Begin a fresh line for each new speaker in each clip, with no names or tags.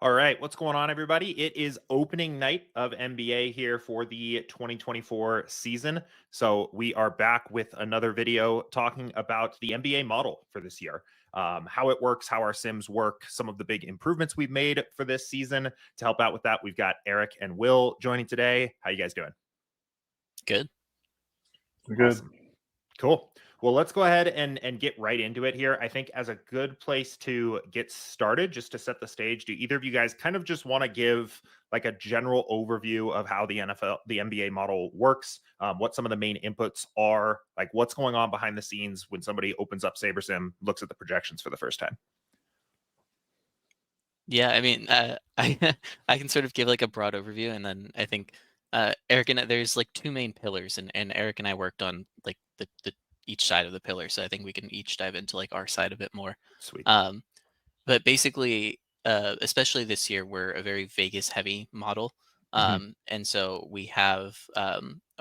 All right, what's going on, everybody? It is opening night of NBA here for the 2024 season. So we are back with another video talking about the NBA model for this year, how it works, how our sims work, some of the big improvements we've made for this season. To help out with that, we've got Eric and Will joining today. How you guys doing?
Good.
We're good.
Awesome. Cool. Well, let's go ahead and get right into it here. I think as a good place to get started, just to set the stage, do either of you guys kind of just want to give like a general overview of how the NBA model works, what some of the main inputs are, like what's going on behind the scenes when somebody opens up SaberSim, looks at the projections for the first time?
Yeah, I mean, I can sort of give like a broad overview, and then I think Eric and there's like two main pillars, and Eric and I worked on like the each side of the pillar, so I think we can each dive into like our side a bit more.
Sweet.
Um, but basically, especially this year, we're a very Vegas heavy model,
Mhm.
and so we have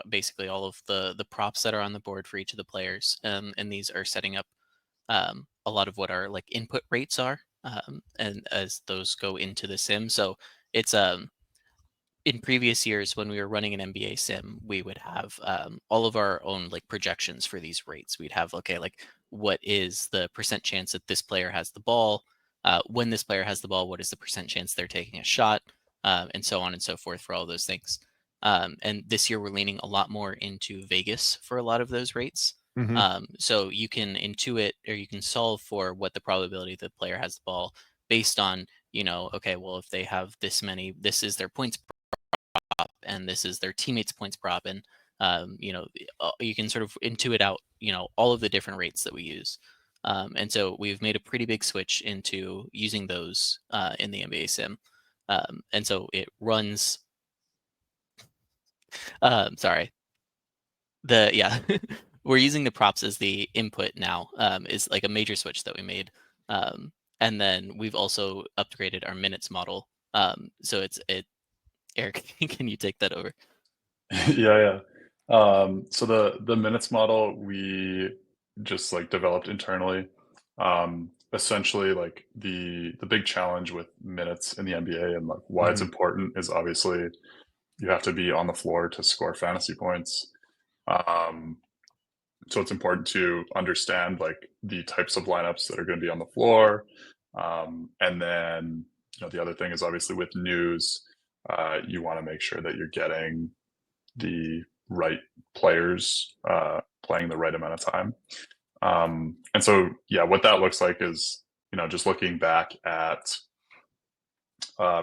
basically all of the props that are on the board for each of the players, and these are setting up a lot of what our like input rates are, and as those go into the sim. So it's in previous years when we were running an NBA sim, we would have all of our own like projections for these rates. We'd have okay, like what is the percent chance that this player has the ball? When this player has the ball, what is the percent chance they're taking a shot? And so on and so forth for all those things. And this year we're leaning a lot more into Vegas for a lot of those rates.
Mhm.
So you can intuit or you can solve for what the probability the player has the ball based on, okay, well, if they have this many, this is their points prop, and this is their teammates' points prop, and you can sort of intuit out, all of the different rates that we use. And so we've made a pretty big switch into using those in the NBA sim. And so it runs, sorry, yeah, we're using the props as the input now, is like a major switch that we made. And then we've also upgraded our minutes model. So Eric, can you take that over?
Yeah. So the minutes model we just like developed internally. Essentially, like the big challenge with minutes in the NBA and like why it's
Mhm.
important is obviously you have to be on the floor to score fantasy points. Um, so it's important to understand like the types of lineups that are going to be on the floor. And then the other thing is obviously with news, you want to make sure that you're getting the right players playing the right amount of time. And so, yeah, what that looks like is, just looking back at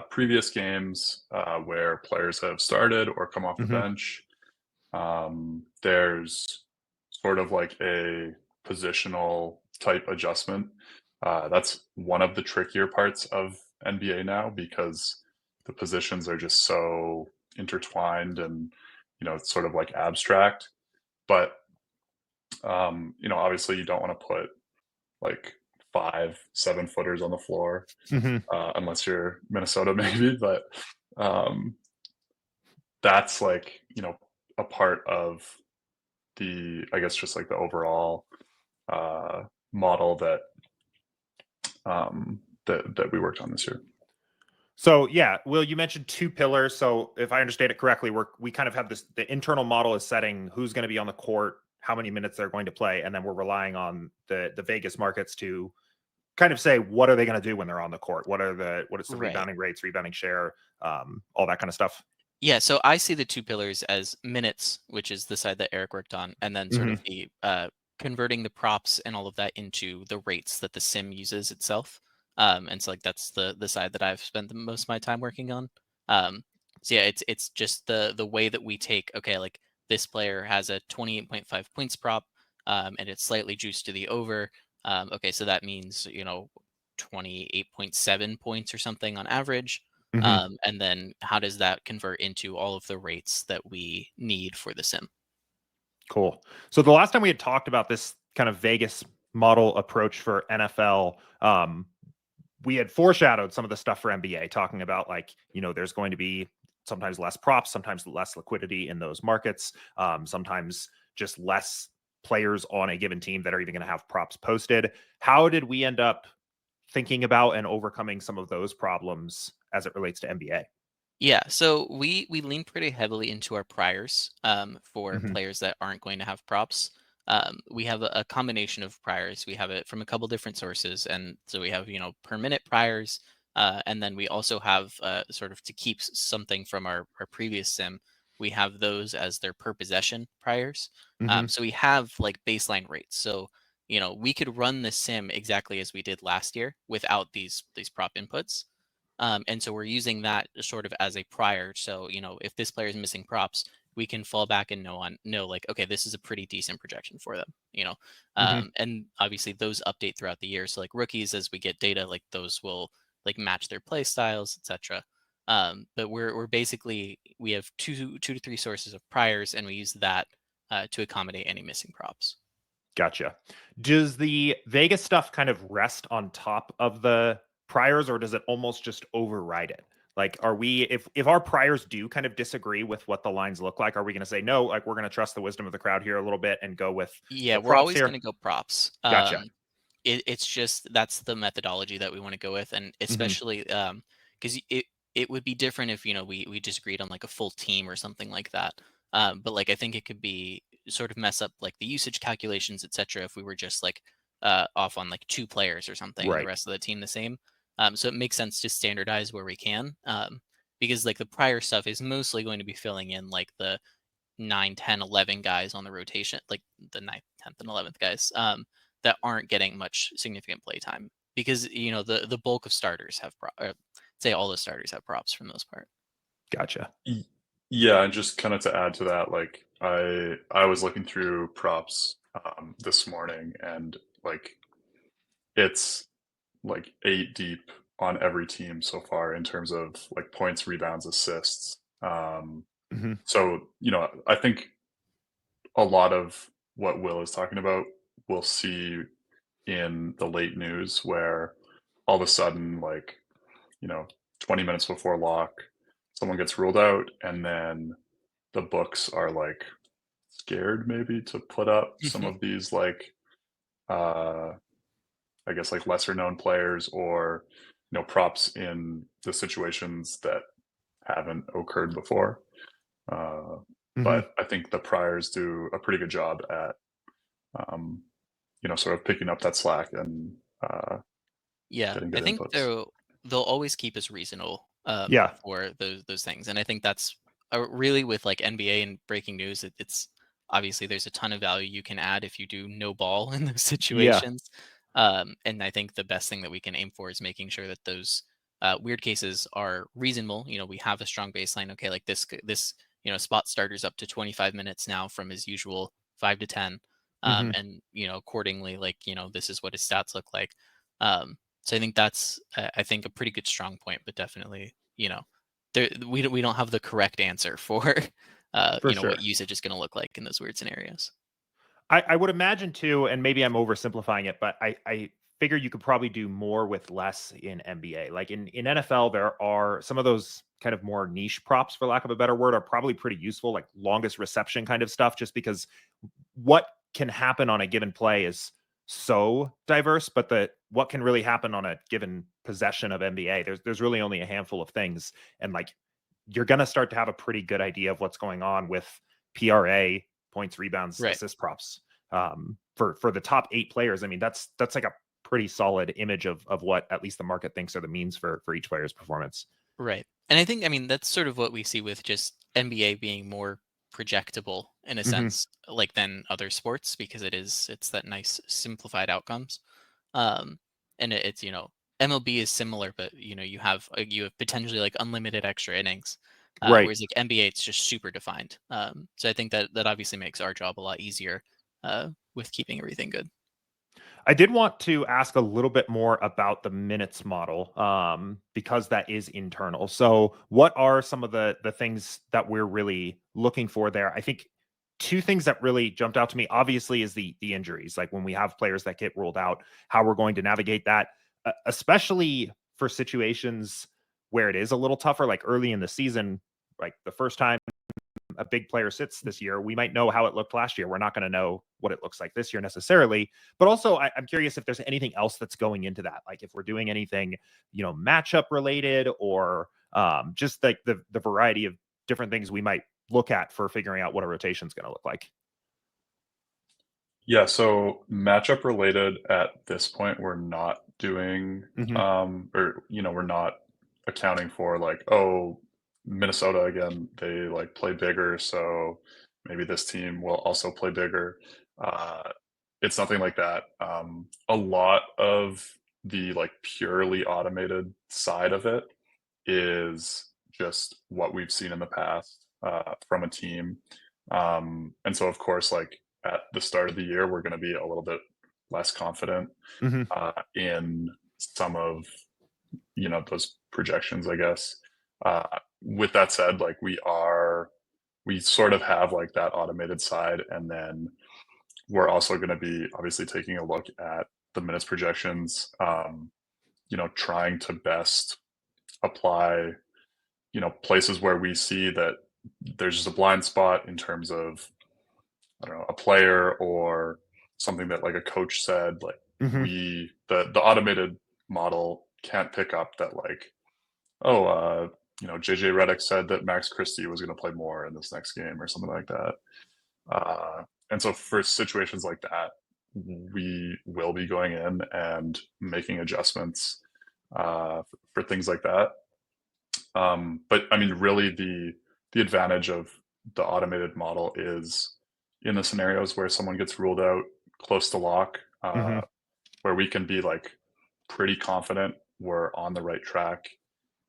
previous games where players have started or come off the
Mhm.
bench. There's sort of like a positional type adjustment. That's one of the trickier parts of NBA now because the positions are just so intertwined and it's sort of like abstract. But obviously you don't want to put like 5, 7 footers on the floor
Mhm.
unless you're Minnesota, maybe. But um, that's like a part of the I guess just like the overall uh, model that we worked on this year.
So yeah, Will, you mentioned two pillars. So if I understand it correctly, we kind of have this, the internal model is setting who's going to be on the court, how many minutes they're going to play, and then we're relying on the Vegas markets to kind of say what are they going to do when they're on the court? What is the
Right.
rebounding rates, rebounding share, all that kind of stuff.
Yeah, so I see the two pillars as minutes, which is the side that Eric worked on, and then sort
Hmm.
of the converting the props and all of that into the rates that the sim uses itself. And so like that's the side that I've spent the most of my time working on. Um, so yeah, it's just the way that we take, okay, like this player has a 28.5 points prop, and it's slightly juiced to the over. Okay, so that means 28.7 points or something on average.
Hmm.
And then how does that convert into all of the rates that we need for the sim?
Cool. So the last time we had talked about this kind of Vegas model approach for NFL, we had foreshadowed some of the stuff for NBA, talking about like, there's going to be sometimes less props, sometimes less liquidity in those markets, sometimes just less players on a given team that are even going to have props posted. How did we end up thinking about and overcoming some of those problems as it relates to NBA?
Yeah, so we lean pretty heavily into our priors for
Hmm.
players that aren't going to have props. We have a combination of priors. We have it from a couple different sources, and so we have per minute priors, and then we also have sort of to keep something from our previous sim. We have those as their per possession priors.
Hmm.
So we have like baseline rates. So we could run the sim exactly as we did last year without these prop inputs. And so we're using that sort of as a prior. So, if this player is missing props, we can fall back and know like, okay, this is a pretty decent projection for them.
Hmm.
And obviously those update throughout the year. So like rookies, as we get data, like those will like match their play styles, etc. But we're basically we have two to three sources of priors, and we use that to accommodate any missing props.
Gotcha. Does the Vegas stuff kind of rest on top of the priors, or does it almost just override it? Like, are we, if our priors do kind of disagree with what the lines look like, are we going to say no? Like, we're going to trust the wisdom of the crowd here a little bit and go with
Yeah,
the
we're
props
always going
here?
to go props.
Gotcha.
It's just that's the methodology that we want to go with, and
Hmm.
especially because it would be different if we just agreed on like a full team or something like that. But like I think it could be sort of mess up like the usage calculations, etc. If we were just like off on like two players or something, and the
Right.
rest of the team the same. So it makes sense to standardize where we can, because like the prior stuff is mostly going to be filling in like the 9, 10, 11 guys on the rotation, like the ninth, 10th, and 11th guys that aren't getting much significant play time because the bulk of starters have say all the starters have props for the most part.
Gotcha.
Y- Yeah, and just kind of to add to that, like I was looking through props this morning, and like it's like 8 deep on every team so far in terms of like points, rebounds, assists.
Hmm.
So I think a lot of what Will is talking about we'll see in the late news, where all of a sudden, like, you know, 20 minutes before lock, someone gets ruled out, and then the books are like scared maybe to put up some of these like uh I guess like lesser known players, or props in the situations that haven't occurred before. Uh,
Hmm.
but I think the priors do a pretty good job at um, sort of picking up that slack and
Yeah,
getting
I
good
think
inputs.
they'll always keep us reasonable
Yeah.
for those things, and I think that's really with like NBA and breaking news. It's obviously there's a ton of value you can add if you do no ball in those
Yeah.
situations, and I think the best thing that we can aim for is making sure that those weird cases are reasonable. We have a strong baseline. Okay, like this spot starters up to 25 minutes now from his usual 5 to 10,
Hmm.
and accordingly, like this is what his stats look like. So I think that's I think a pretty good strong point, but definitely there we don't have the correct answer for
For
what
sure.
usage is going to look like in those weird scenarios.
I would imagine too, and maybe I'm oversimplifying it, but I figure you could probably do more with less in NBA. Like in NFL, there are some of those kind of more niche props, for lack of a better word, are probably pretty useful, like longest reception kind of stuff, just because what can happen on a given play is so diverse, but the what can really happen on a given possession of NBA, there's really only a handful of things. And like you're gonna start to have a pretty good idea of what's going on with PRA, points, rebounds,
Right.
assist props. For the top 8 players, I mean that's like a pretty solid image of what at least the market thinks are the means for each player's performance.
Right. And I think, I mean, that's sort of what we see with just NBA being more projectable in a
Hmm.
sense, like than other sports, because it's that nice simplified outcomes. Um, and it's, MLB is similar, but you have potentially like unlimited extra innings.
Right.
Whereas like NBA, it's just super defined. So I think that obviously makes our job a lot easier with keeping everything good.
I did want to ask a little bit more about the minutes model, because that is internal. So, what are some of the things that we're really looking for there? I think two things that really jumped out to me, obviously, is the injuries. Like when we have players that get ruled out, how we're going to navigate that, especially for situations where it is a little tougher, like early in the season, like the first time a big player sits this year, we might know how it looked last year. We're not going to know what it looks like this year necessarily. But also, I'm curious if there's anything else that's going into that, like if we're doing anything, matchup related, or just like the variety of different things we might look at for figuring out what a rotation is going to look like.
Yeah, so matchup related at this point, we're not doing, we're not accounting for like, oh, Minnesota again, they like play bigger, so maybe this team will also play bigger. It's nothing like that. A lot of the like purely automated side of it is just what we've seen in the past from a team. And so, of course, like at the start of the year, we're going to be a little bit less confident in some of those projections, I guess. With that said, like we sort of have like that automated side, and then we're also going to be obviously taking a look at the minutes projections, trying to best apply, places where we see that there's just a blind spot in terms of, I don't know, a player or something that like a coach said, like the automated model can't pick up that like, oh, JJ Redick said that Max Christie was going to play more in this next game or something like that. And so for situations like that, we will be going in and making adjustments for things like that. But I mean, really, the advantage of the automated model is in the scenarios where someone gets ruled out close to lock, where we can be like pretty confident we're on the right track,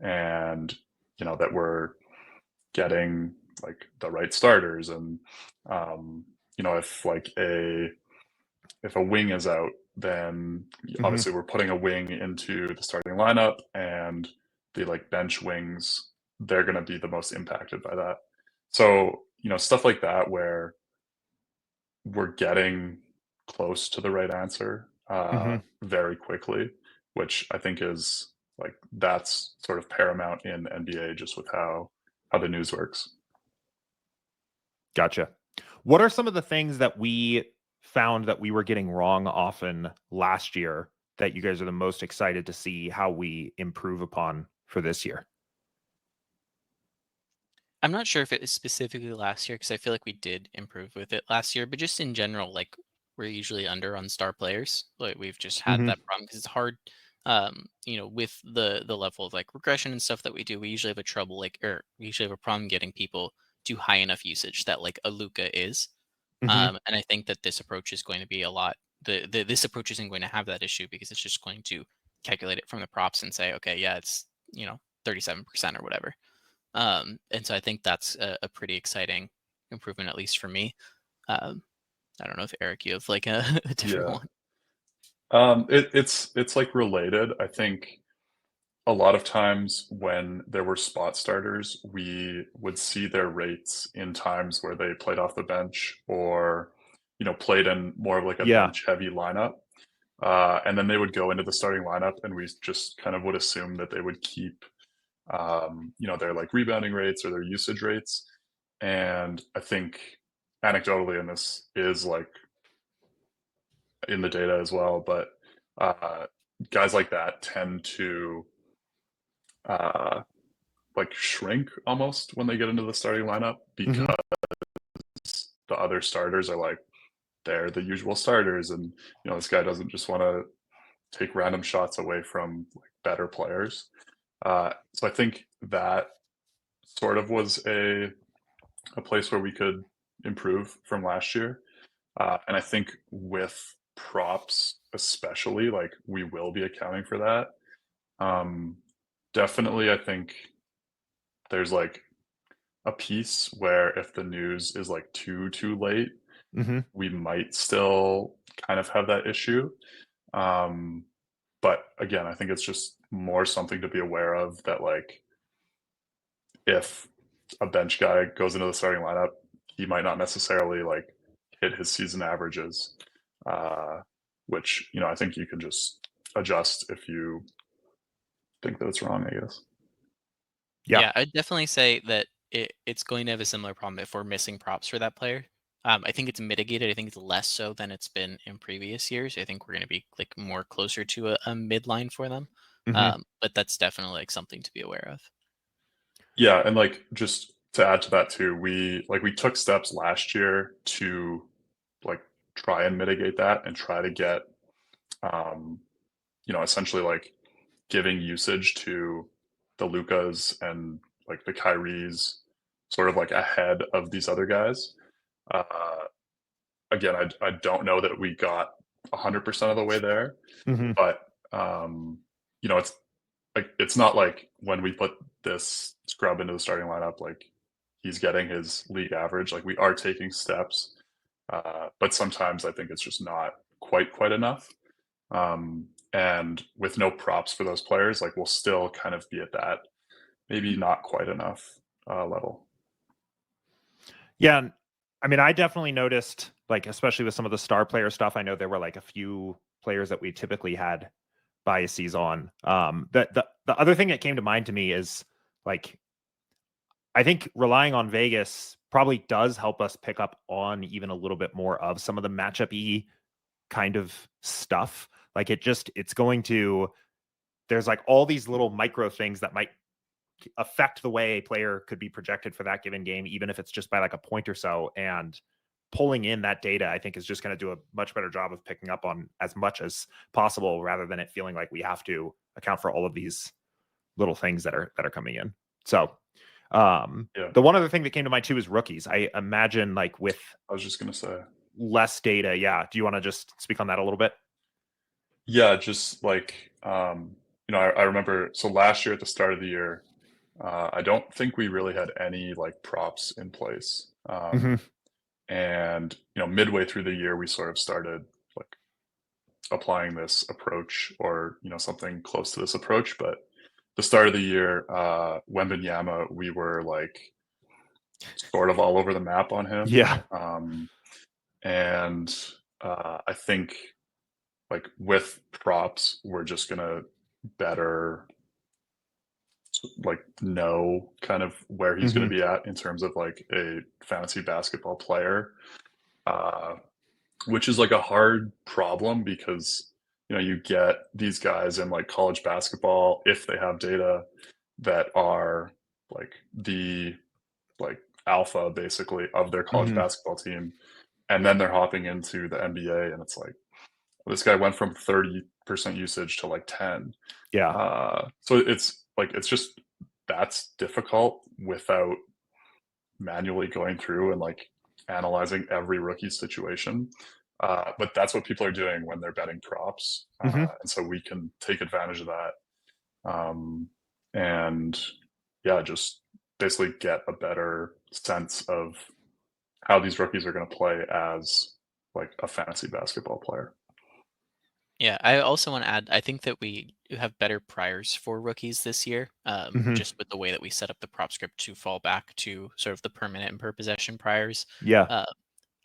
and that we're getting like the right starters, and if a wing is out, then obviously we're putting a wing into the starting lineup, and the like bench wings, they're going to be the most impacted by that. So stuff like that where we're getting close to the right answer very quickly, which I think is like that's sort of paramount in NBA, just with how the news works.
Gotcha. What are some of the things that we found that we were getting wrong often last year that you guys are the most excited to see how we improve upon for this year?
I'm not sure if it was specifically last year because I feel like we did improve with it last year, but just in general, like we're usually under on star players. Like we've just had that problem because it's hard, with the level of like regression and stuff that we do. We usually have a trouble we usually have a problem getting people to high enough usage that like a Luka is. And I think that this approach is going to be a lot. This approach isn't going to have that issue because it's just going to calculate it from the props and say, okay, yeah, it's 37% or whatever. And so I think that's a pretty exciting improvement, at least for me. I don't know if Eric, you have like a different one.
It's like related. I think a lot of times when there were spot starters, we would see their rates in times where they played off the bench, or played in more of like a bench heavy lineup, and then they would go into the starting lineup, and we just kind of would assume that they would keep their like rebounding rates or their usage rates. And I think anecdotally, and this is like in the data as well, but guys like that tend to like shrink almost when they get into the starting lineup, because the other starters are like, they're the usual starters, and this guy doesn't just want to take random shots away from like better players. So I think that sort of was a place where we could improve from last year. And I think with props especially, like we will be accounting for that. Definitely, I think there's like a piece where if the news is like too late, we might still kind of have that issue. But again, I think it's just more something to be aware of, that like if a bench guy goes into the starting lineup, he might not necessarily like hit his season averages, which I think you can just adjust if you think that it's wrong, I guess.
Yeah, I'd definitely say that it's going to have a similar problem if we're missing props for that player. I think it's mitigated. I think it's less so than it's been in previous years. I think we're going to be like more closer to a midline for them. But that's definitely like something to be aware of.
Yeah, and like just to add to that too, we took steps last year to like try and mitigate that and try to get essentially like giving usage to the Lukas and like the Kyries sort of like ahead of these other guys. Again, I don't know that we got 100% of the way there, but it's like it's not like when we put this scrub into the starting lineup, like he's getting his league average. Like we are taking steps, but sometimes I think it's just not quite enough. And with no props for those players, like we'll still kind of be at that maybe not quite enough level.
Yeah, I mean, I definitely noticed, like, especially with some of the star player stuff, I know there were like a few players that we typically had biases on. The other thing that came to mind to me is like, I think relying on Vegas probably does help us pick up on even a little bit more of some of the matchup-y kind of stuff. Like it's going to, there's like all these little micro things that might affect the way a player could be projected for that given game, even if it's just by like a point or so. And pulling in that data, I think, is just going to do a much better job of picking up on as much as possible, rather than it feeling like we have to account for all of these little things that are coming in. So the one other thing that came to mind too is rookies. I imagine like with,
I was just gonna say,
less data. Yeah. Do you want to just speak on that a little bit?
yeah, just like I remember, so last year at the start of the year, I don't think we really had any like props in place. And midway through the year, we sort of started like applying this approach, or something close to this approach. But the start of the year, Wembanyama, we were like sort of all over the map on him.
Yeah.
And I think like with props, we're just gonna better like know kind of where he's going to be at in terms of like a fantasy basketball player, which is like a hard problem because you get these guys in like college basketball, if they have data, that are like the like alpha basically of their college basketball team, and then they're hopping into the NBA and it's like, this guy went from 30% usage to like 10. So it's like, it's just, that's difficult without manually going through and like analyzing every rookie situation. But that's what people are doing when they're betting props. And so we can take advantage of that. And yeah, just basically get a better sense of how these rookies are going to play as like a fantasy basketball player.
Yeah, I also want to add, I think that we have better priors for rookies this year, just with the way that we set up the prop script to fall back to sort of the permanent and per possession priors.
Yeah.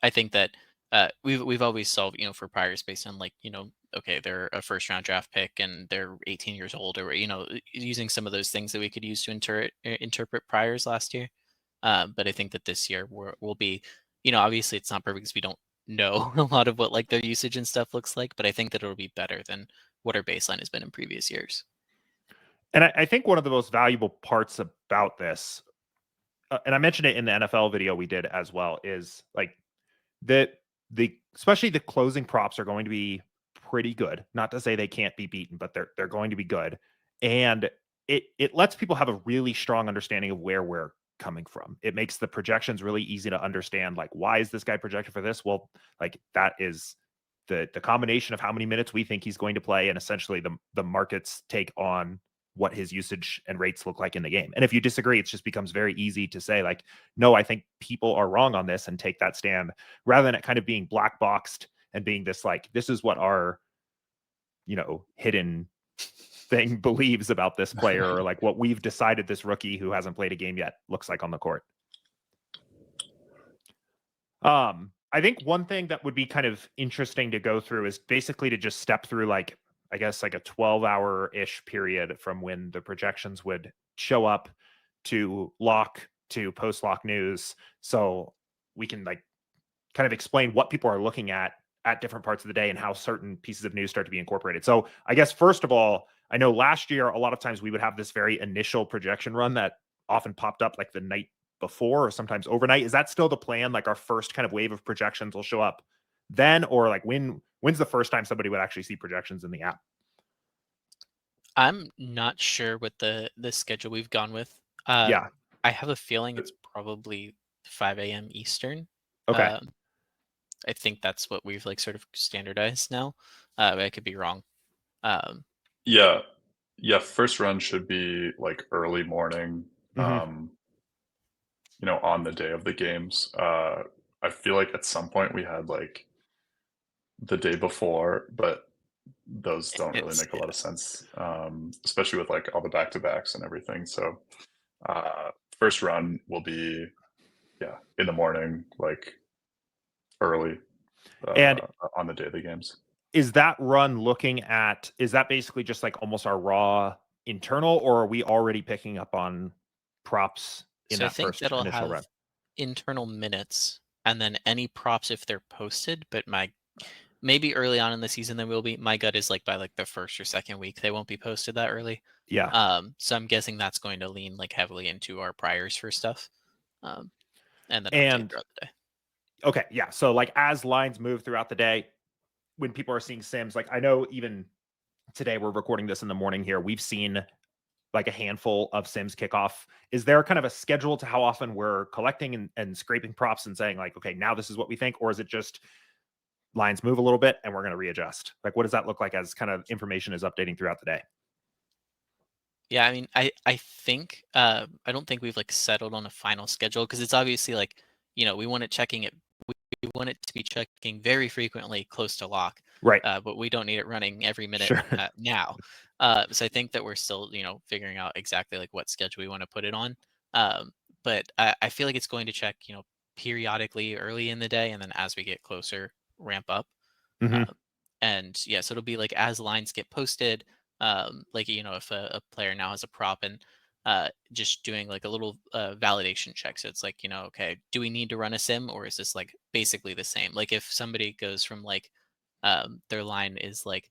I think that we've always solved, for priors based on like, okay, they're a first round draft pick and they're 18 years old, or using some of those things that we could use to interpret priors last year. But I think that this year we'll be, obviously it's not perfect because we don't know a lot of what like their usage and stuff looks like, but I think that it'll be better than what our baseline has been in previous years.
And I think one of the most valuable parts about this, and I mentioned it in the NFL video we did as well, is like the especially the closing props are going to be pretty good. Not to say they can't be beaten, but they're going to be good. And it lets people have a really strong understanding of where we're coming from. It makes the projections really easy to understand. Like, why is this guy projected for this? Well, like that is the combination of how many minutes we think he's going to play, and essentially the market's take on what his usage and rates look like in the game. And if you disagree, it just becomes very easy to say like, no, I think people are wrong on this, and take that stand, rather than it kind of being black boxed and being this like, this is what our hidden thing believes about this player, or like what we've decided this rookie who hasn't played a game yet looks like on the court. I think one thing that would be kind of interesting to go through is basically to just step through like, I guess like a 12-hour-ish period from when the projections would show up to lock to post lock news so we can like kind of explain what people are looking at different parts of the day and how certain pieces of news start to be incorporated. So I guess first of all, I know last year a lot of times we would have this very initial projection run that often popped up like the night before or sometimes overnight. Is that still the plan? Like our first kind of wave of projections will show up then, or like when's the first time somebody would actually see projections in the app?
I'm not sure what the schedule we've gone with.
Yeah.
I have a feeling it's probably 5 a.m. Eastern.
Okay.
Um, I think that's what we've like sort of standardized now. But I could be wrong. Um,
Yeah. Yeah. First run should be like early morning,
Mhm.
on the day of the games. I feel like at some point we had like the day before, but those don't really
it's
make a lot of sense, especially with like all the back to backs and everything. So, first run will be, yeah, in the morning, like early,
And
on the day of the games.
is that run looking at, is that basically just like almost our raw internal, or are we already picking up on props in
so I
that
think
first
that'll
initial run?
have internal minutes and then any props if they're posted. But maybe early on in the season there will be. My gut is like by like the first or second week they won't be posted that early.
Yeah.
So I'm guessing that's going to lean like heavily into our priors for stuff, um, and then update
And
throughout the day.
okay, yeah. So like as lines move throughout the day, when people are seeing sims, like I know even today we're recording this in the morning here, we've seen like a handful of sims kick off. Is there kind of a schedule to how often we're collecting and scraping props and saying like, okay, now this is what we think, or is it just lines move a little bit and we're going to readjust? Like, what does that look like as kind of information is updating throughout the day?
Yeah, I mean, I think I don't think we've like settled on a final schedule because it's obviously like we want it checking it. We want it to be checking very frequently close to lock,
Right.
but we don't need it running every minute
Sure.
now. So I think that we're still figuring out exactly like what schedule we want to put it on. But I feel like it's going to check periodically early in the day, and then as we get closer, ramp up.
Hmm.
Uh, and yeah, so it'll be like as lines get posted, like if a player now has a prop and just doing like a little validation check. So it's like okay, do we need to run a sim or is this like basically the same? Like if somebody goes from like their line is like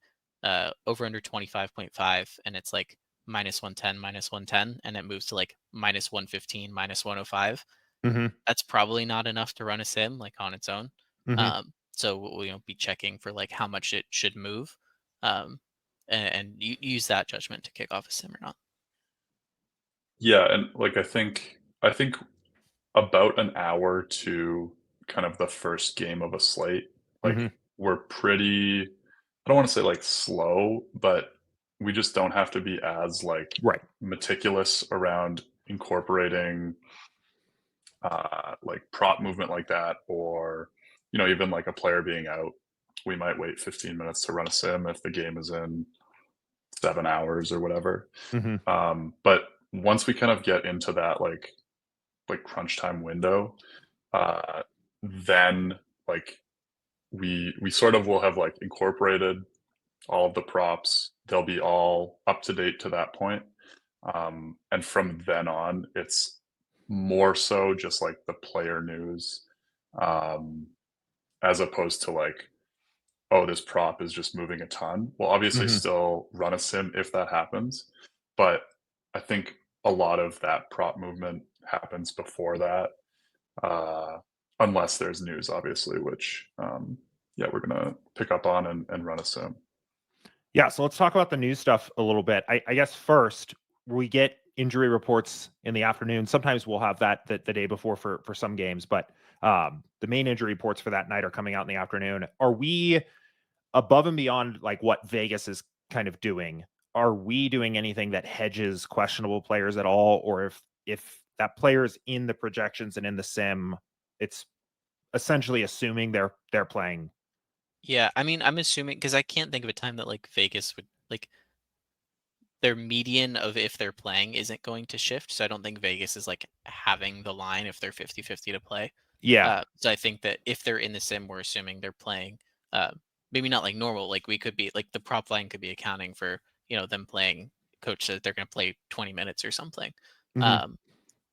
over under 25.5 and it's like -110 and it moves to like -115 -105,
Hmm.
that's probably not enough to run a sim like on its own.
Hmm.
So we'll be checking for like how much it should move, um, and use that judgment to kick off a sim or not.
Yeah, and like I think about an hour to kind of the first game of a slate,
Hmm.
like we're pretty, I don't want to say like slow, but we just don't have to be as like
Right.
meticulous around incorporating like prop movement like that, or even like a player being out. We might wait 15 minutes to run a sim if the game is in 7 hours or whatever.
Hmm.
But once we kind of get into that like crunch time window, then like we sort of will have like incorporated all of the props. They'll be all up to date to that point. And from then on, it's more so just like the player news, um, as opposed to like, oh, this prop is just moving a ton. We'll obviously
Hmm.
still run a sim if that happens, but I think a lot of that prop movement happens before that, uh, unless there's news, obviously, which yeah, we're gonna pick up on and run a sim.
Yeah. So let's talk about the news stuff a little bit. I guess first we get injury reports in the afternoon. Sometimes we'll have that the day before for some games, but the main injury reports for that night are coming out in the afternoon. Are we above and beyond like what Vegas is kind of doing? Are we doing anything that hedges questionable players at all, or if that player's in the projections and in the sim, it's essentially assuming they're playing?
Yeah, I mean, I'm assuming because I can't think of a time that like Vegas would like their median of if they're playing isn't going to shift. So I don't think Vegas is like having the line if they're 50-50 to play.
Yeah.
So I think that if they're in the sim, we're assuming they're playing. Uh, Maybe not like normal. Like we could be like the prop line could be accounting for them playing. Coach says they're going to play 20 minutes or something.
Hmm.
Um,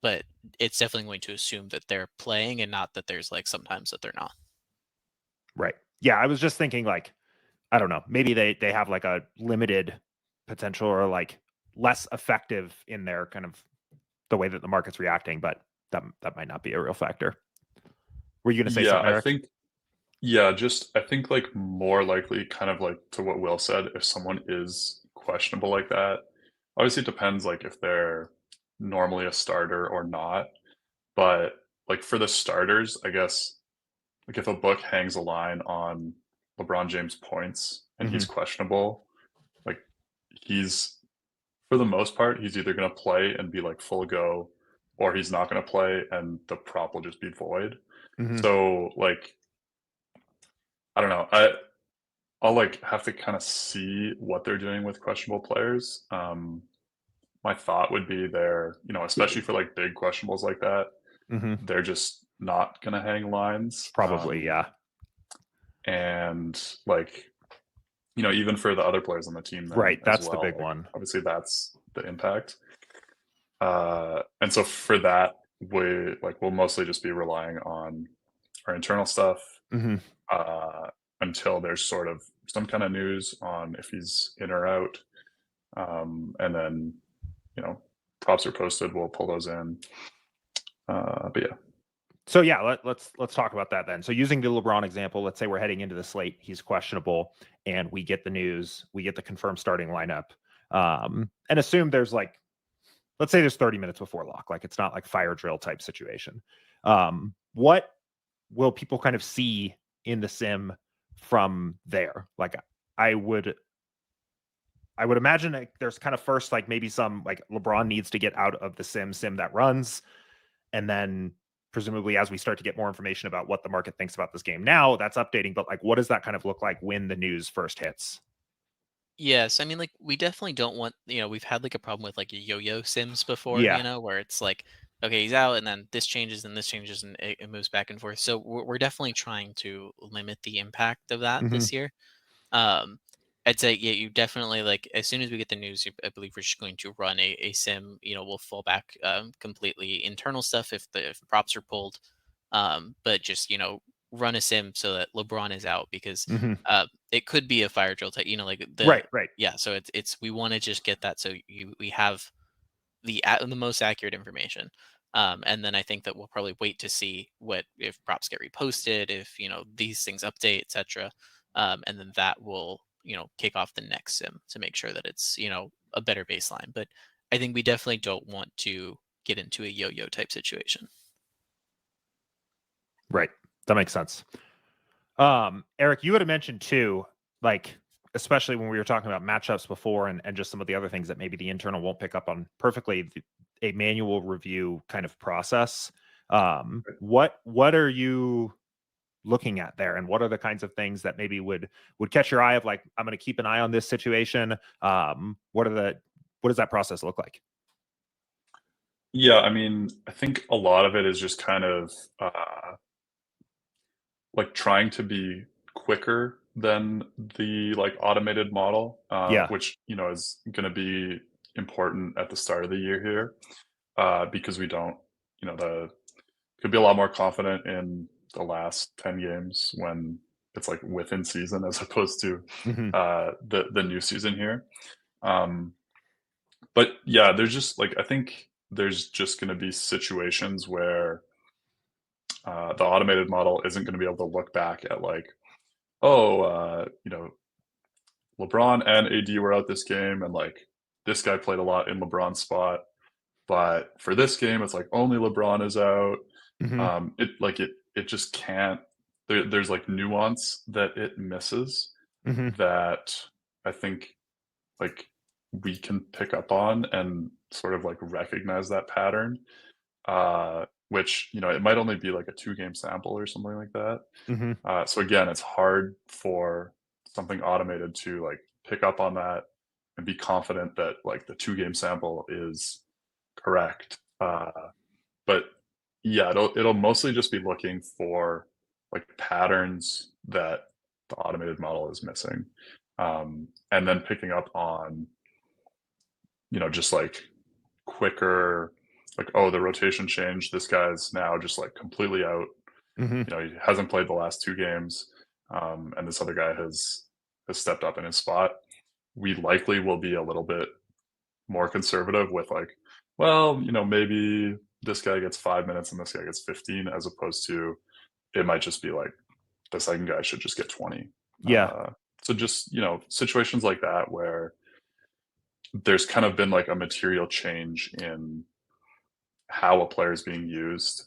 but it's definitely going to assume that they're playing and not that there's like sometimes that they're not.
Right. Yeah, I was just thinking like, I don't know, maybe they have like a limited potential or like less effective in their kind of the way that the market's reacting, but that might not be a real factor. Were you going to say
Yeah,
something,
I
Eric?
think I think like more likely kind of like to what Will said, if someone is questionable like that, obviously it depends like if they're normally a starter or not. But like for the starters, I guess like if a book hangs a line on LeBron James points and he's
Hmm.
questionable, like he's for the most part, he's either gonna play and be like full go, or he's not gonna play and the prop will just be void.
Hmm.
So like I don't know. I'll like have to kind of see what they're doing with questionable players. My thought would be they're, especially for like big questionables like that,
Hmm.
they're just not gonna hang lines.
Probably, yeah.
And like, even for the other players on the team then
Right.
as
That's the
well,
big
like
one.
obviously that's the impact. And so for that, we'll mostly just be relying on our internal stuff
Hmm.
uh, until there's sort of some kind of news on if he's in or out. And then, you know, props are posted, we'll pull those in. But yeah.
So yeah, let's talk about that then. So using the LeBron example, let's say we're heading into the slate, he's questionable, and we get the news, we get the confirmed starting lineup, and assume there's like, let's say there's 30 minutes before lock, like it's not like fire drill type situation. What will people kind of see in the sim from there? Like I would imagine like there's kind of first like maybe some like LeBron needs to get out of the sim that runs, and then presumably as we start to get more information about what the market thinks about this game now, that's updating. But like, what does that kind of look like when the news first hits?
Yes, I mean, like, we definitely don't want, we've had like a problem with like yo-yo sims before,
Yeah.
where it's like, okay, he's out and then this changes and it moves back and forth. So we're definitely trying to limit the impact of that
Hmm.
this year. Um, I'd say, yeah, you definitely like as soon as we get the news, I believe we're just going to run a sim. We'll fall back completely internal stuff if props are pulled, but just run a sim so that LeBron is out because
Hmm.
it could be a fire drill type. Like
Right. Right.
yeah. So it's we want to just get that so we have the most accurate information. And then I think that we'll probably wait to see what if props get reposted, if these things update, etc. And then that will kick off the next sim to make sure that it's a better baseline. But I think we definitely don't want to get into a yo-yo type situation.
Right. That makes sense. Eric, you had mentioned too, like, especially when we were talking about matchups before and just some of the other things that maybe the internal won't pick up on perfectly, a manual review kind of process. What are you looking at there, and what are the kinds of things that maybe would catch your eye of like, I'm going to keep an eye on this situation? What does that process look like?
Yeah, I mean, I think a lot of it is just kind of like trying to be quicker than the like automated model,
Yeah.
which is going to be important at the start of the year here, because we don't, the could be a lot more confident in the last 10 games when it's like within season as opposed to
Hmm.
the new season here. Um, but yeah, there's just like I think there's just going to be situations where the automated model isn't going to be able to look back at like, oh, LeBron and AD were out this game, and like this guy played a lot in LeBron's spot, but for this game, it's like only LeBron is out.
Hmm.
It just can't. There's like nuance that it misses
Hmm.
that I think like we can pick up on and sort of like recognize that pattern. Which it might only be like a 2 game sample or something like that.
Hmm.
So again, it's hard for something automated to like pick up on that and be confident that like the 2 game sample is correct. But yeah, it'll mostly just be looking for like patterns that the automated model is missing, and then picking up on just like quicker, like, oh, the rotation changed. This guy's now just like completely out.
Hmm.
You know, he hasn't played the last 2 games, and this other guy has stepped up in his spot. We likely will be a little bit more conservative with like, well, you know, maybe this guy gets 5 minutes and this guy gets 15, as opposed to it might just be like the second guy should just get 20.
Yeah.
So just, you know, situations like that where there's kind of been like a material change in how a player is being used.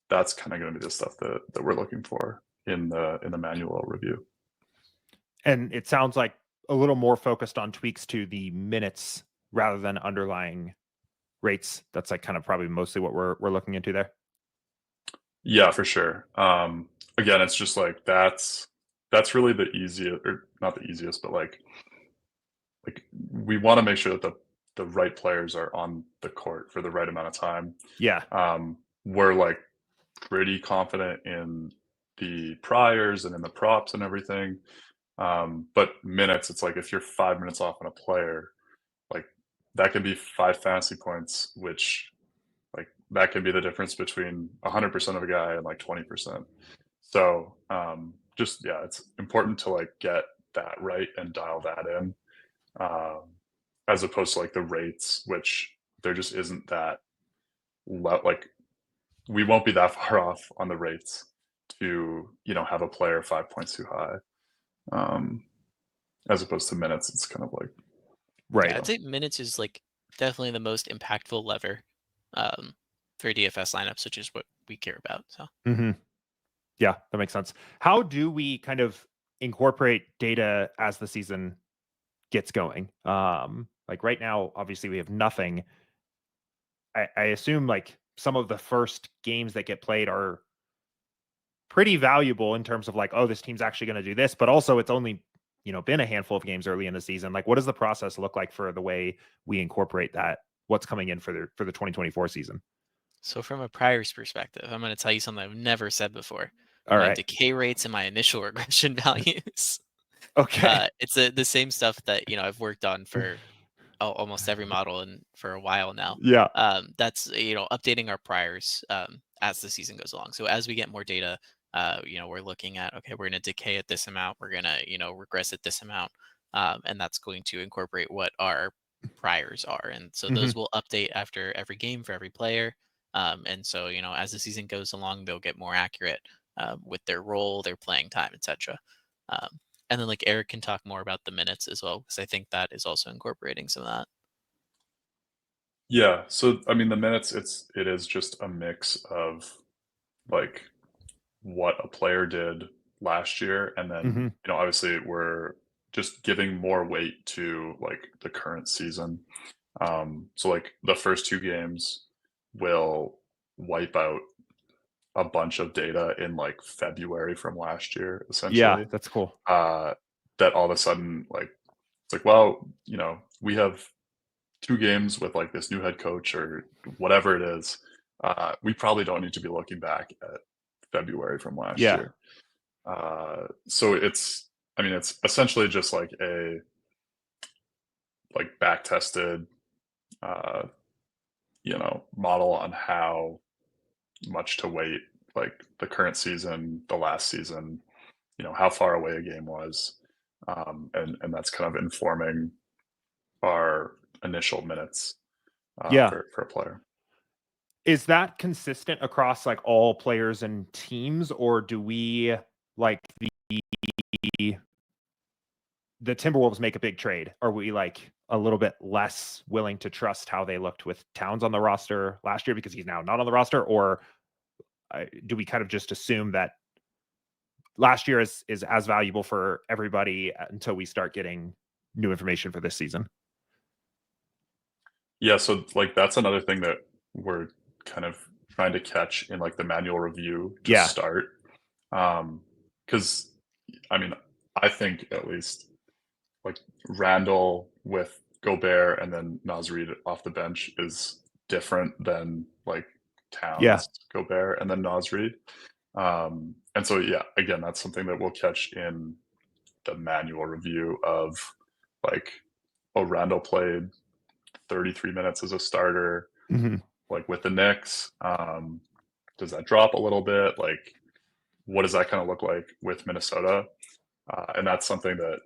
That's kind of going to be the stuff that we're looking for in the manual review.
And it sounds like a little more focused on tweaks to the minutes rather than underlying rates. That's like kind of probably mostly what we're looking into there.
Yeah, for sure. Again, it's just like that's really the easiest, or not the easiest, but like we want to make sure that the right players are on the court for the right amount of time.
Yeah.
We're like pretty confident in the priors and in the props and everything. But minutes, it's like if you're 5 minutes off on a player, like that can be 5 fantasy points, which like that can be the difference between 100% of a guy and like 20%. So just yeah, it's important to like get that right and dial that in, as opposed to like the rates, which there just isn't that like we won't be that far off on the rates to, you know, have a player 5 points too high. As opposed to minutes, it's kind of like
Right.
Yeah, I'd say minutes is like definitely the most impactful lever um, for DFS lineups, which is what we care about. So
Hmm. Yeah, that makes sense. How do we kind of incorporate data as the season gets going? Like right now, obviously we have nothing. I assume like some of the first games that get played are pretty valuable in terms of like, oh, this team's actually going to do this, but also it's only, you know, been a handful of games early in the season. Like, what does the process look like for the way we incorporate that? What's coming in for the 2024 season?
So from a priors perspective, I'm going to tell you something I've never said before.
All
My
right.
decay rates and my initial regression values.
Okay.
It's the same stuff that I've worked on for almost every model and for a while now.
Yeah.
That's updating our priors as the season goes along. So as we get more data, we're looking at, okay, we're going to decay at this amount, we're going to regress at this amount, and that's going to incorporate what our priors are. And so
Hmm.
those will update after every game for every player. And so as the season goes along, they'll get more accurate with their role, their playing time, etc. Um, and then like Eric can talk more about the minutes as well, because I think that is also incorporating some of that.
yeah. So I mean, the minutes, it is just a mix of like what a player did last year, and then
Hmm.
you know, obviously we're just giving more weight to like the current season. So like the first 2 games will wipe out a bunch of data in like February from last year,
Yeah,
essentially.
that's cool.
That all of a sudden, like, it's like, well, you know, we have 2 games with like this new head coach or whatever it is. We probably don't need to be looking back at February from last
Yeah.
year. So I mean, it's essentially just like a like back tested, uh, you know, model on how much to wait, like the current season, the last season, you know, how far away a game was, and that's kind of informing our initial minutes
Yeah.
for a player.
Is that consistent across like all players and teams, or do we like the Timberwolves make a big trade? Are we like a little bit less willing to trust how they looked with Towns on the roster last year because he's now not on the roster, or do we kind of just assume that last year is as valuable for everybody until we start getting new information for this season?
Yeah, so like that's another thing that we're kind of trying to catch in like the manual review to
Yeah.
start. Because I mean, I think at least like Randall with Gobert and then Naz Reid off the bench is different than like
Yeah.
Towns, Gobert, and then Naz Reid. And so yeah, again, that's something that we'll catch in the manual review of like, oh, Randall played 33 minutes as a starter.
Hmm.
like with the Knicks? Does that drop a little bit? Like, what does that kind of look like with Minnesota? And that's something that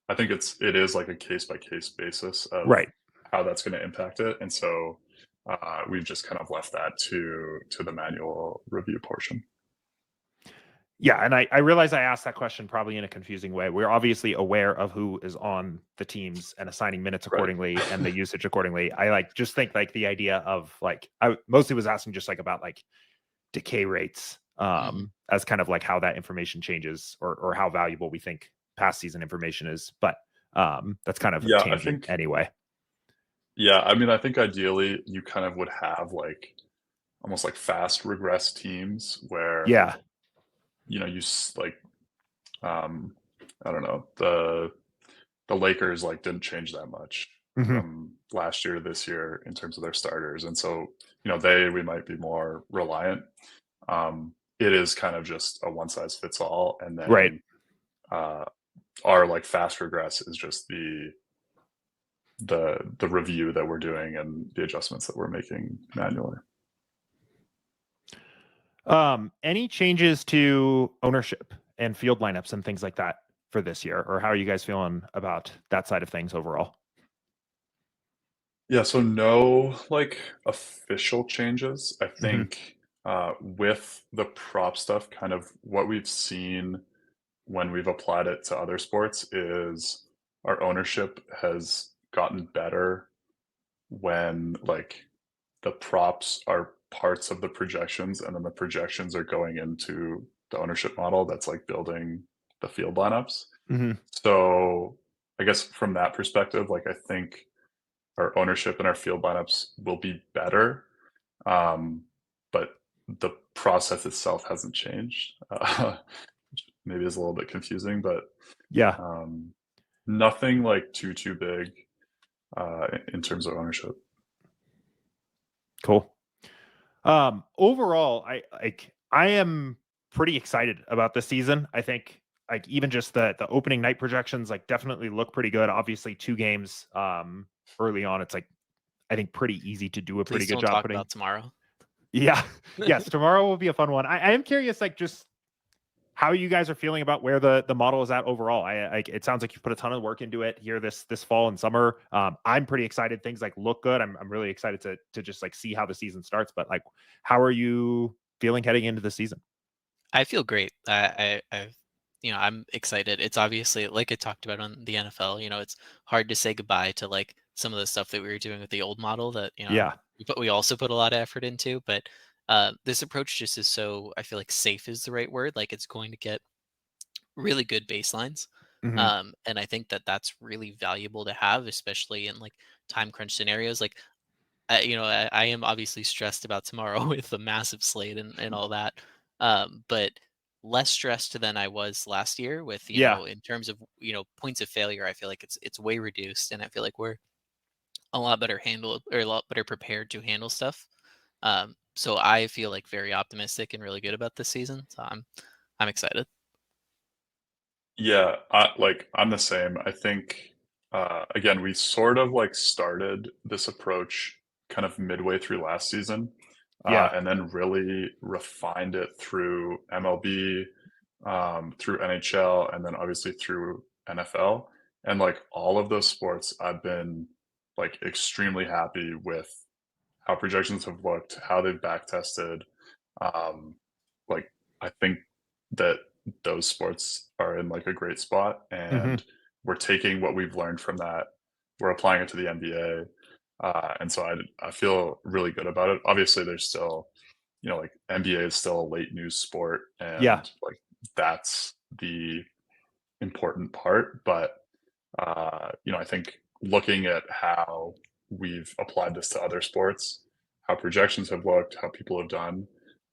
I think it is like a case by case basis of
Right.
how that's going to impact it. And so we've just kind of left that to the manual review portion.
Yeah, and I realize I asked that question probably in a confusing way. We're obviously aware of who is on the teams and assigning minutes accordingly and the usage accordingly. I just think like the idea of like I mostly was asking just like about like decay rates as kind of like how that information changes or how valuable we think past season information is. But that's kind of a
Yeah,
tangent anyway.
Yeah, I mean, I think ideally you kind of would have like almost like fast regress teams where
Yeah.
like I don't know, the Lakers like didn't change that much from last year to this year in terms of their starters, and so we might be more reliant. It is kind of just a one size fits all, and then
Right.
Our like fast regress is just the review that we're doing and the adjustments that we're making manually.
Any changes to ownership and field lineups and things like that for this year, or how are you guys feeling about that side of things overall?
Yeah, so no like official changes. I think with the prop stuff, kind of what we've seen when we've applied it to other sports is our ownership has gotten better when like the props are parts of the projections and then the projections are going into the ownership model that's like building the field lineups. So I guess from that perspective, like I think our ownership and our field lineups will be better, but the process itself hasn't changed. Which maybe is a little bit confusing, but
Yeah.
nothing like too big in terms of ownership.
Cool. Overall, I am pretty excited about this season. I think like even just the opening night projections like definitely look pretty good. Obviously, 2 games early on, it's like I think pretty easy to do a pretty
Please
good
don't
job
talk
putting.
about tomorrow.
Yeah. Yes, tomorrow will be a fun one. I am curious, like just how you guys are feeling about where the model is at overall. It sounds like you've put a ton of work into it here this fall and summer. I'm pretty excited. Things like look good. I'm really excited to just like see how the season starts. But like, how are you feeling heading into the season?
I feel great. I'm excited. It's obviously like I talked about on the NFL. It's hard to say goodbye to like some of the stuff that we were doing with the old model that
Yeah.
we also put a lot of effort into. But this approach just is so, I feel like safe is the right word. Like it's going to get really good baselines.
Hmm.
And I think that that's really valuable to have, especially in like time crunch scenarios. Like I am obviously stressed about tomorrow with the massive slate and all that, but less stressed than I was last year with,
Yeah.
in terms of, points of failure. I feel like it's way reduced, and I feel like we're a lot better handled or a lot better prepared to handle stuff. So I feel like very optimistic and really good about this season. So I'm excited.
Yeah, I'm the same. I think again, we sort of like started this approach kind of midway through last season,
Yeah.
and then really refined it through MLB, through NHL, and then obviously through NFL. And like all of those sports, I've been like extremely happy with how projections have looked, how they've back tested. Um, like I think that those sports are in like a great spot,
Hmm.
and we're taking what we've learned from that, we're applying it to the NBA, and so I feel really good about it. Obviously, there's still like NBA is still a late news sport,
Yeah.
and like that's the important part. But I think looking at how we've applied this to other sports, how projections have looked, how people have done,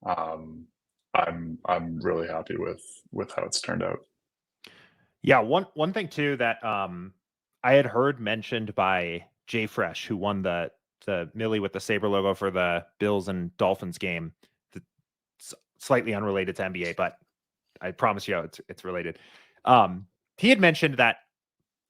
um, I'm really happy with how it's turned out.
Yeah. One thing too that I had heard mentioned by Jay Fresh, who won the Millie with the Saber logo for the Bills and Dolphins game. Slightly unrelated to NBA, but I promise you it's related. He had mentioned that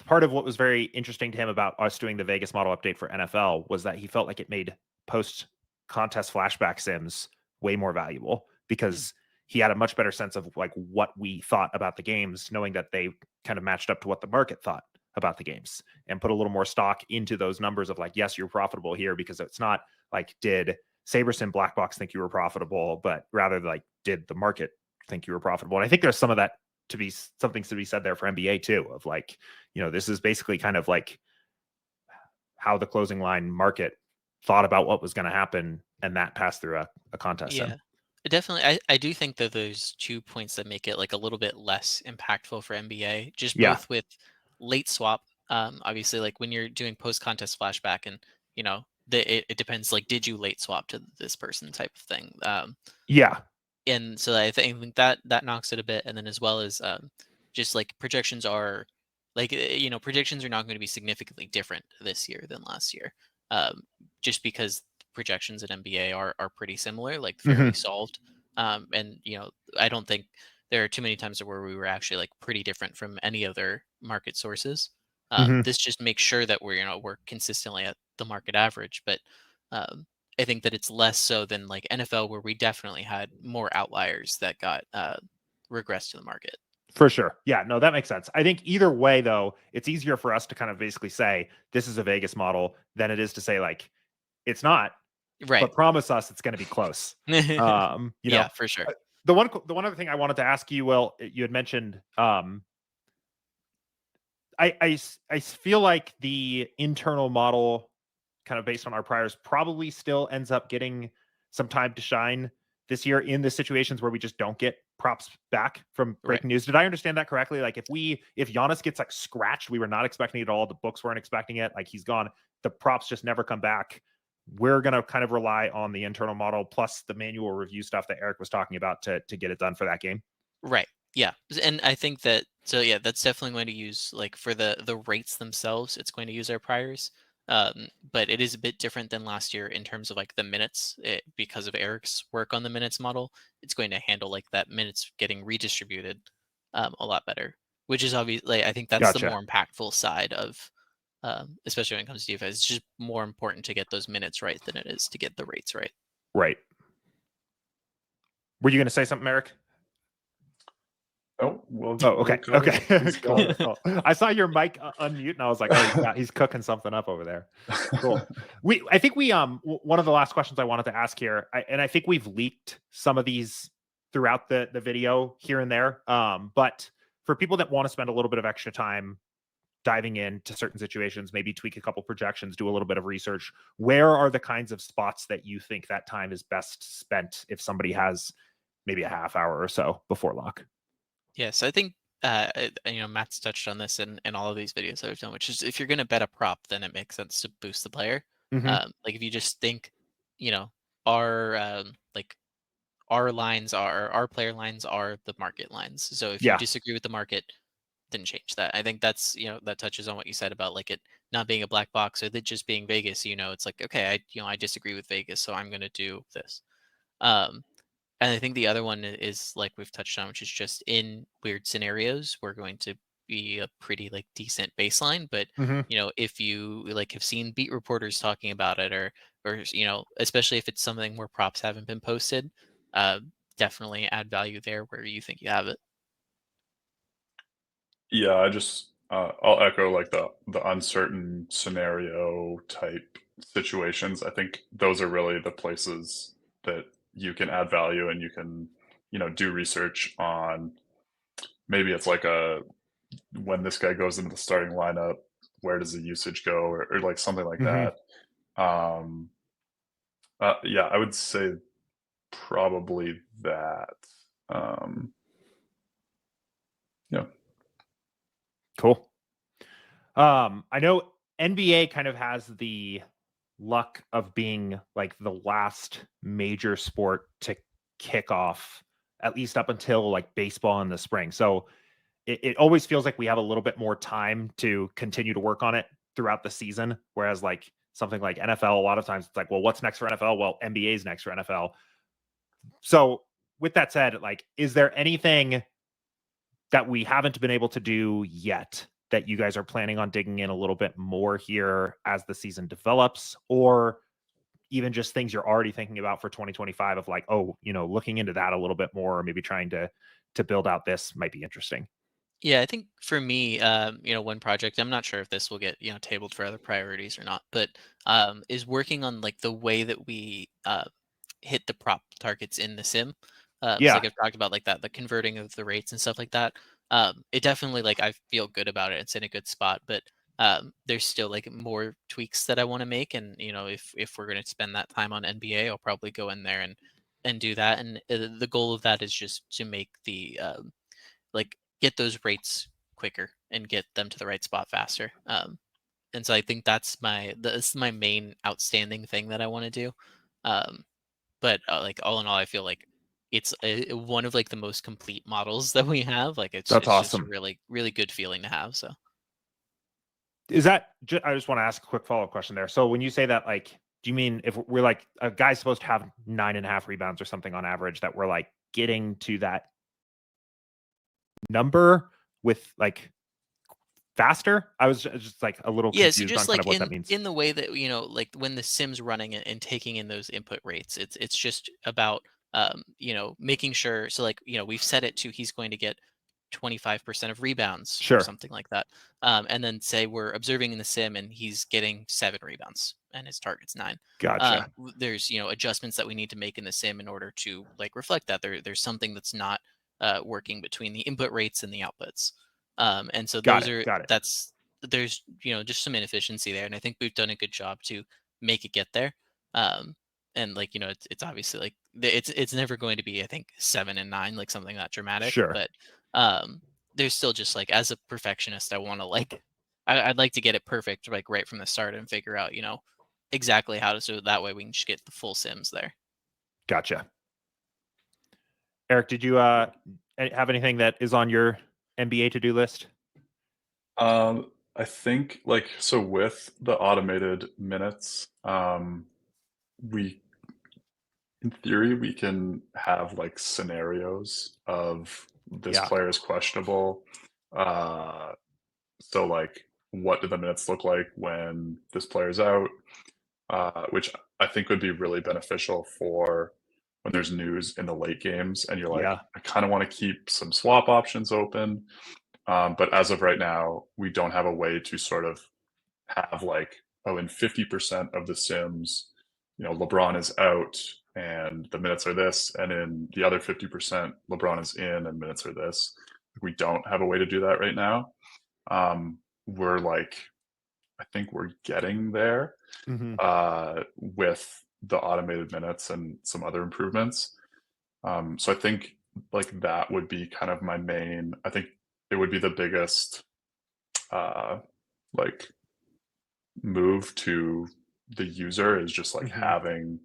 part of what was very interesting to him about us doing the Vegas model update for NFL was that he felt like it made post contest flashback sims way more valuable because he had a much better sense of like what we thought about the games, knowing that they kind of matched up to what the market thought about the games, and put a little more stock into those numbers of like, yes, you're profitable here, because it's not like, did SaberSim Black Box think you were profitable, but rather like, did the market think you were profitable? And I think there's some of that to be something to be said there for NBA too, of like, you know, this is basically kind of like how the closing line market thought about what was going to happen, and that passed through a contest sim.
Yeah, definitely. I do think that there's 2 points that make it like a little bit less impactful for NBA. Just
Yeah.
both with late swap. Obviously, like when you're doing post contest flashback, and you know, it depends. Like, did you late swap to this person type of thing?
Yeah.
And so I think that knocks it a bit. And then as well as just like projections are like you know, predictions are not going to be significantly different this year than last year, just because projections at NBA are pretty similar, like fairly solved. And you know, I don't think there are too many times where we were actually like pretty different from any other market sources. This just makes sure that we're consistently at the market average, but um, I think that it's less so than like NFL, where we definitely had more outliers that got regressed to the market.
For sure. Yeah, no, that makes sense. I think either way, though, it's easier for us to kind of basically say this is a Vegas model than it is to say like it's not,
Right.
but promise us it's going to be close. You
Yeah,
know,
for sure.
The one other thing I wanted to ask you, Will, you had mentioned, I feel like the internal model, kind of based on our priors, probably still ends up getting some time to shine this year in the situations where we just don't get props back from breaking news. Did I understand that correctly? Like if Giannis gets like scratched, we were not expecting it at all. The books weren't expecting it. Like he's gone. The props just never come back. We're going to kind of rely on the internal model plus the manual review stuff that Eric was talking about to get it done for that game.
Right. Yeah. And I think that, so yeah, that's definitely going to use like for the rates themselves, it's going to use our priors. But it is a bit different than last year in terms of like the minutes, because of Eric's work on the minutes model. It's going to handle like that minutes getting redistributed a lot better, which is obviously, I think that's the more impactful side of, especially when it comes to DFS. It's just more important to get those minutes right than it is to get the rates right.
Right. Were you going to say something, Eric?
Oh, well.
Oh, okay. Okay. Cool. I saw your mic unmute, and I was like, "Oh, yeah, he's cooking something up over there." Cool. I think one of the last questions I wanted to ask here, and I think we've leaked some of these throughout the video here and there. But for people that want to spend a little bit of extra time diving into certain situations, maybe tweak a couple projections, do a little bit of research, where are the kinds of spots that you think that time is best spent if somebody has maybe a half hour or so before lock?
Yes, I think you know, Matt's touched on this in all of these videos that I've done, which is if you're going to bet a prop, then it makes sense to boost the player. Like if you just think, you know, our like our player lines are the market lines. So if you disagree with the market, then change that. I think that's, you know, that touches on what you said about like it not being a black box or that just being Vegas. You know, it's like, okay, I disagree with Vegas, so I'm going to do this. And I think the other one is like we've touched on, which is just in weird scenarios, we're going to be a pretty like decent baseline. But you know, if you like have seen beat reporters talking about it, or you know, especially if it's something where props haven't been posted, definitely add value there where you think you have it.
Yeah, I'll echo like the uncertain scenario type situations. I think those are really the places that you can add value, and you can, you know, do research on. Maybe it's like when this guy goes into the starting lineup, where does the usage go, or like something like that. Yeah, I would say probably that. Yeah.
Cool. I know NBA kind of has the luck of being like the last major sport to kick off, at least up until like baseball in the spring. So it always feels like we have a little bit more time to continue to work on it throughout the season. Whereas like something like NFL, a lot of times it's like, well, what's next for NFL? Well, NBA is next for NFL. So with that said, like, is there anything that we haven't been able to do yet that you guys are planning on digging in a little bit more here as the season develops, or even just things you're already thinking about for 2025 of like, oh, looking into that a little bit more, or maybe trying to build out this might be interesting?
Yeah, I think for me, one project, I'm not sure if this will get, tabled for other priorities or not, but is working on like the way that we hit the prop targets in the sim. So
Yeah,
like I've talked about like that, the converting of the rates and stuff like that. It definitely like I feel good about it. It's in a good spot, but there's still like more tweaks that I want to make. And if we're going to spend that time on NBA, I'll probably go in there and do that. And the goal of that is just to make the like get those rates quicker and get them to the right spot faster. And so I think that's my main outstanding thing that I want to do. Um, but like all in all, I feel like it's one of like the most complete models that we have. Like
that's
it's just a
awesome.
really really good feeling to have. So
Is that I just want to ask a quick follow-up question there. So when you say that, like, do you mean if we're like a guy's supposed to have 9.5 rebounds or something on average, that we're like getting to that number with like faster? I was just like a little
yeah, so
confused on
just
kind
like
of what that means.
in the way that like when the sim's running and taking in those input rates, it's just about making sure. So like we've set it to he's going to get 25% of rebounds or
Sure.
something like that. And then say we're observing in the sim and he's getting 7 rebounds and his target's 9.
Gotcha.
There's adjustments that we need to make in the sim in order to like reflect that there's something that's not working between the input rates and the outputs. And so
Got
those
it.
are
Got it.
that's there's just some inefficiency there, and I think we've done a good job to make it get there. And like it's obviously like it's never going to be, I think, 7 and 9, like something that dramatic,
Sure.
but there's still just like as a perfectionist, I want to like I'd like to get it perfect like right from the start and figure out exactly how to, so that way we can just get the full sims there.
Gotcha. Eric, did you have anything that is on your NBA to-do list?
I think like so with the automated minutes, we in theory we can have like scenarios of this
Yeah.
player is questionable. Uh, so like what do the minutes look like when this player's out? Which I think would be really beneficial for when there's news in the late games and you're like,
Yeah.
I kind of want to keep some swap options open. But as of right now, we don't have a way to sort of have like, oh, in 50% of the sims, LeBron is out and the minutes are this, and in the other 50%, LeBron is in and minutes are this. We don't have a way to do that right now. We're like, I think we're getting there
Hmm.
with the automated minutes and some other improvements. So I think like that would be kind of my main. I think it would be the biggest like move to the user is just like
Hmm.
having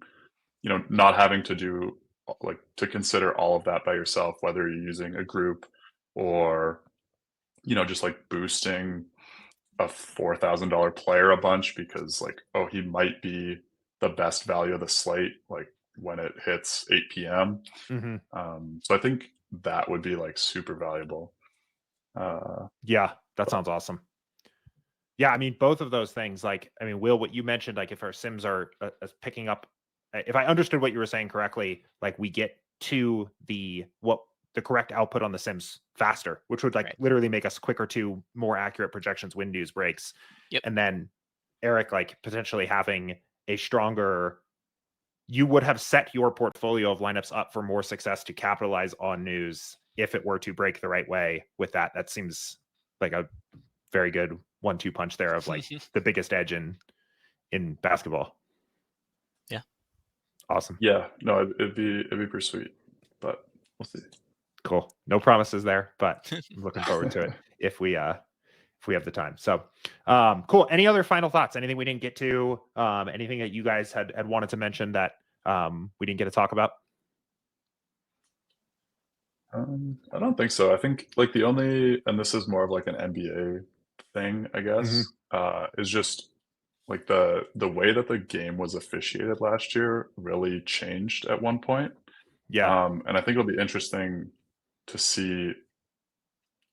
not having to do like to consider all of that by yourself, whether you're using a group or just like boosting a $4,000 player a bunch because like, oh, he might be the best value of the slate like when it hits 8 p.m.
Hmm.
So I think that would be like super valuable.
Yeah, that
But
sounds awesome. Yeah, I mean, both of those things, like, I mean, Will, what you mentioned, like, if our sims are picking up, if I understood what you were saying correctly, like, we get to the correct output on the sims faster, which would like
Right.
literally make us quicker to more accurate projections when news breaks.
Yep.
And then Eric, like, potentially having a stronger, you would have set your portfolio of lineups up for more success to capitalize on news if it were to break the right way with that. That seems like a very good 1-2 punch there of like the biggest edge in basketball.
Yeah.
Awesome.
yeah, no, it'd be pretty sweet, but we'll see.
Cool. No promises there, but I'm looking forward to it if we have the time. So cool. Any other final thoughts? Anything we didn't get to? Anything that you guys had wanted to mention that we didn't get to talk about?
I don't think so. I think like the only, and this is more of like an NBA thing, I
Hmm.
guess, is just like the way that the game was officiated last year really changed at one point.
Yeah.
And I think it'll be interesting to see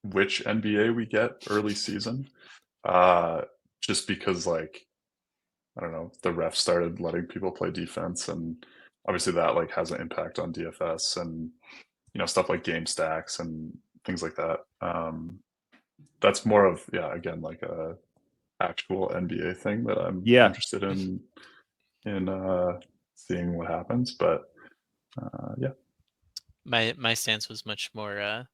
which NBA we get early season, just because like I don't know, the refs started letting people play defense, and obviously that like has an impact on DFS and stuff like game stacks and things like that. That's more of again like a actual NBA thing that I'm interested in seeing what happens. But yeah,
My stance was much more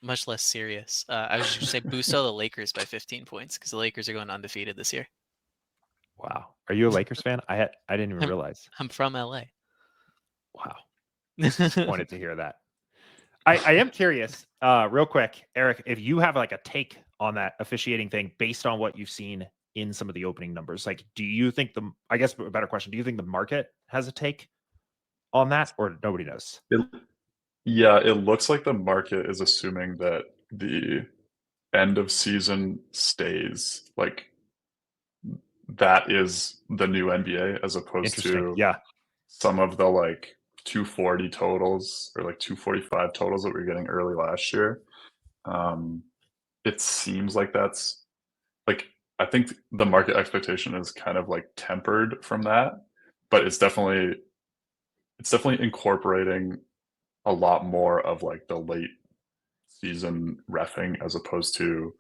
much less serious. I was just gonna say boost all the Lakers by 15 points because the Lakers are going undefeated this year.
Wow. Are you a Lakers fan? I didn't even realize.
I'm from LA.
Wow. Disappointed to hear that. I am curious, real quick, Eric, if you have like a take on that officiating thing based on what you've seen in some of the opening numbers. Like, do you think I guess a better question, do you think the market has a take on that, or nobody knows?
It looks like the market is assuming that the end of season stays like that is the new NBA as opposed to some of the like 240 totals or like 245 totals that we were getting early last year. It seems like that's like I think the market expectation is kind of like tempered from that, but it's definitely incorporating a lot more of like the late season reffing as opposed to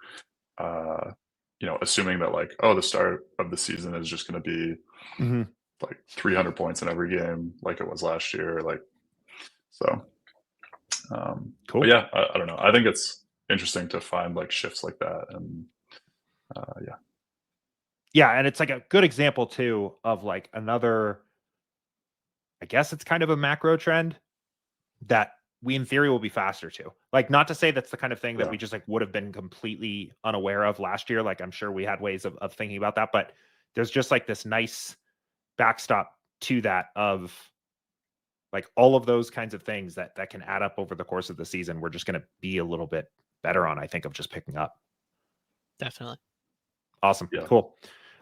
assuming that like, oh, the start of the season is just going to be like 300 points in every game like it was last year. Like, so cool. But yeah, I don't know. I think it's interesting to find like shifts like that. And
yeah. And it's like a good example too of like another, I guess it's kind of a macro trend that we in theory will be faster to. Like, not to say that's the kind of thing that we just like would have been completely unaware of last year. Like, I'm sure we had ways of thinking about that, but there's just like this nice backstop to that of like all of those kinds of things that can add up over the course of the season. We're just going to be a little bit better on, I think, of just picking up.
Definitely.
Awesome. Yeah. Cool.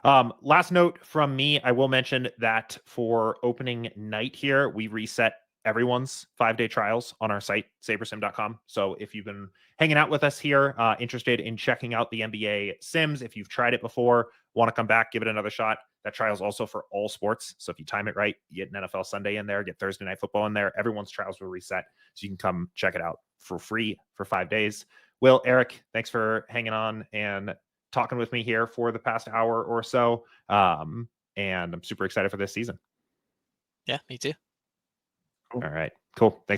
Last note from me, I will mention that for opening night here, we reset everyone's 5-day trials on our site, SaberSim.com. So if you've been hanging out with us here, interested in checking out the NBA Sims, if you've tried it before, want to come back, give it another shot, that trial is also for all sports. So if you time it right, you get an NFL Sunday in there, get Thursday Night Football in there. Everyone's trials will reset. So you can come check it out for free for 5 days. Wil, Eric, thanks for hanging on and talking with me here for the past hour or so. And I'm super excited for this season.
Yeah, me too.
Cool. All right, cool. Thanks.